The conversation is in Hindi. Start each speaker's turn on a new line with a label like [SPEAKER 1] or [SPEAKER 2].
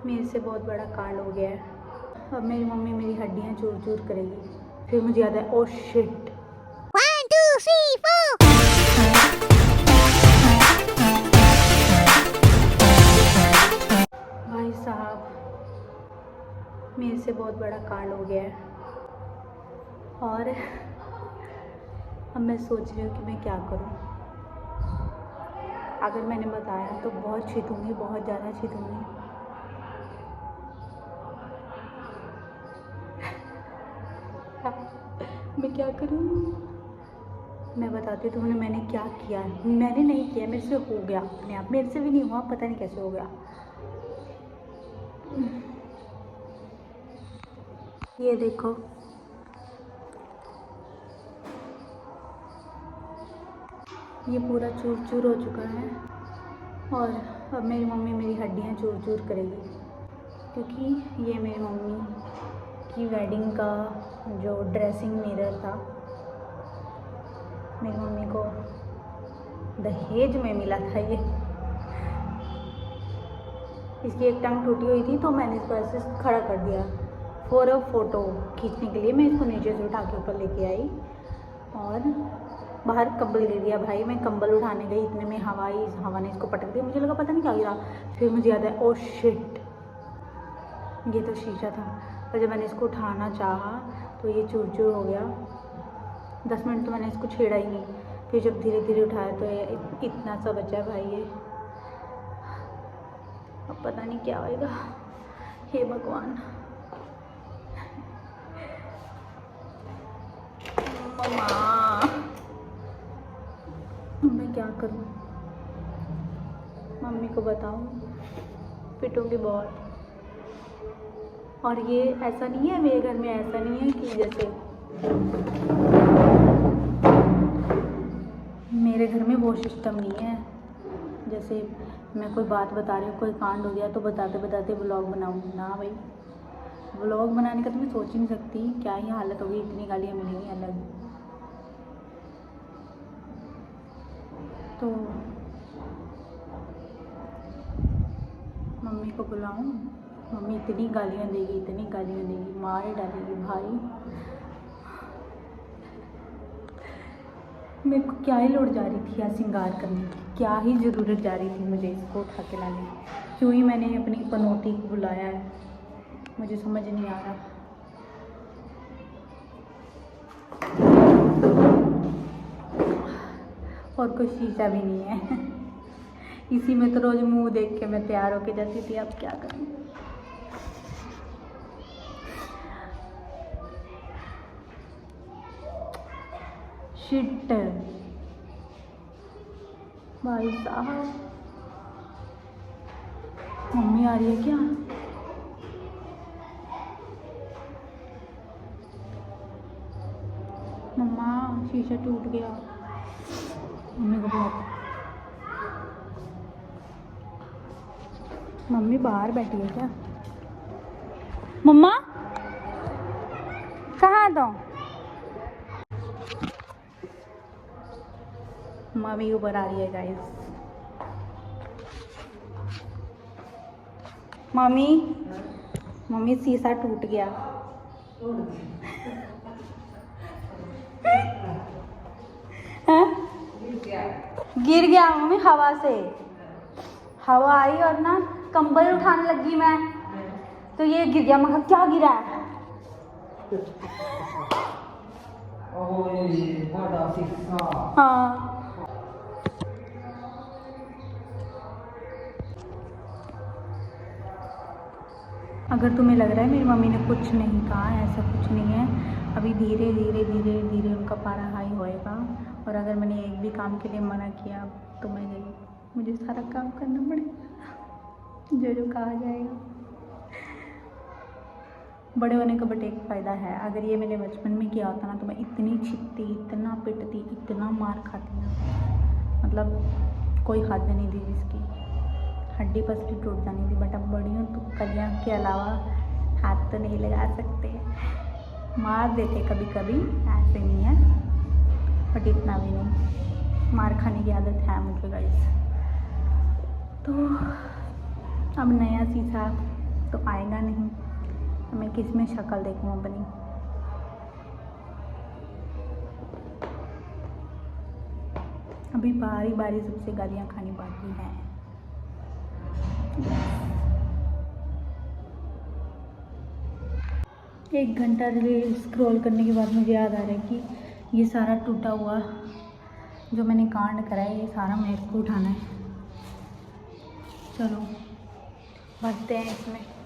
[SPEAKER 1] मेरे से बहुत बड़ा कांड हो गया है। अब मेरी मम्मी मेरी हड्डियाँ चूर चूर करेगी। फिर मुझे याद है, ओह शिट।
[SPEAKER 2] 1 2 3 4
[SPEAKER 1] भाई साहब, मेरे से बहुत बड़ा कांड हो गया है और अब मैं सोच रही हूँ कि मैं क्या करूँ। अगर मैंने बताया तो बहुत छितूँगी, बहुत ज़्यादा छितूँगी। मैं क्या करूँ? मैं बताती हूँ तुम्हें मैंने क्या किया है। मैंने नहीं किया, मेरे से हो गया अपने आप। मेरे से भी नहीं हुआ, पता नहीं कैसे हो गया। ये देखो, ये पूरा चूर चूर हो चुका है और अब मेरी मम्मी मेरी हड्डियाँ चूर चूर करेगी, क्योंकि ये मेरी मम्मी की वेडिंग का जो ड्रेसिंग मिरर था, मेरी मम्मी को दहेज में मिला था ये। इसकी एक टांग टूटी हुई थी तो मैंने इसको ऐसे खड़ा कर दिया फॉर अ फोटो खींचने के लिए। मैं इसको नीचे से उठा के ऊपर लेके आई और बाहर कंबल गिर दिया। भाई मैं कंबल उठाने गई, इतने में हवा ने इसको पटक दिया। मुझे लगा पता नहीं क्या गिरा। फिर मुझे याद है, ओह शिट, ये तो शीशा था। और जब मैंने इसको उठाना चाहा तो ये चूर चूर हो गया। 10 मिनट तो मैंने इसको छेड़ा ही नहीं। फिर जब धीरे धीरे उठाया तो ये इतना सा बचा भाई। ये अब पता नहीं क्या होएगा। हे भगवान। मम्मा, मैं क्या करूं? मम्मी को बताऊं? पिटूंगी बहुत। और ये ऐसा नहीं है, मेरे घर में ऐसा नहीं है कि जैसे मेरे घर में वो सिस्टम नहीं है जैसे मैं कोई बात बता रही हूँ, कोई कांड हो गया तो बताते बताते व्लॉग बनाऊँ। ना भाई, व्लॉग बनाने का तो मैं सोच ही नहीं सकती। क्या ही हालत होगी, इतनी गालियाँ मिलेंगी अलग। तो मम्मी को बुलाऊं? मम्मी इतनी गालियाँ देगी, इतनी गालियाँ देगी, मार डालेगी भाई। मेरे को क्या ही लोड़ जा रही थी यार श्रृंगार करने की? क्या ही ज़रूरत जा रही थी मुझे इसको उठा के लाने की? क्यों ही मैंने अपनी पनौती को बुलाया है, मुझे समझ नहीं आ रहा। और कोई शीशा भी नहीं है। इसी में तो रोज़ मुंह देख के मैं तैयार होके जाती थी। अब क्या करूँ? शिट भाई साहब, मम्मी आ रही है क्या? मम्मा, शीशा टूट गया। मम्मी को बुला। मम्मी बाहर बैठी है क्या? मम्मा कहाँ तो? मम्मी ऊपर आ रही है गाइस। मम्मी, मम्मी शीशा टूट गया। गिर गया मम्मी, हवा से। हवा आई और ना कंबल उठाने लगी मैं तो ये गिर गया। मगर क्या गिरा है? हाँ, अगर तुम्हें लग रहा है मेरी मम्मी ने कुछ नहीं कहा, ऐसा कुछ नहीं है। अभी धीरे धीरे धीरे धीरे उनका पारा हाई होएगा। और अगर मैंने एक भी काम के लिए मना किया तो मुझे सारा काम करना पड़ेगा, जो जो कहा जाएगा। बड़े होने का बट एक फ़ायदा है, अगर ये मैंने बचपन में किया होता ना तो मैं इतनी छिपती, इतना पिटती, इतना मार खाती ना, मतलब कोई हद नहीं थी जिसकी। हड्डी पसली टूट जानी थी। बट अब बड़ी हूँ तो कलियाँ के अलावा हाथ तो नहीं लगा सकते। मार देते कभी कभी, ऐसे नहीं है, बट इतना भी नहीं। मार खाने की आदत है मुझे गाइस। तो अब नया शीशा तो आएगा नहीं, तो मैं किस में शक्ल देखूँ अपनी। अभी बारी बारी सबसे गालियाँ खानी बाकी है। 1 घंटा रील स्क्रॉल करने के बाद मुझे याद आ रहा है कि ये सारा टूटा हुआ जो मैंने कांड करा है ये सारा मेरे को उठाना है। चलो भरते हैं इसमें।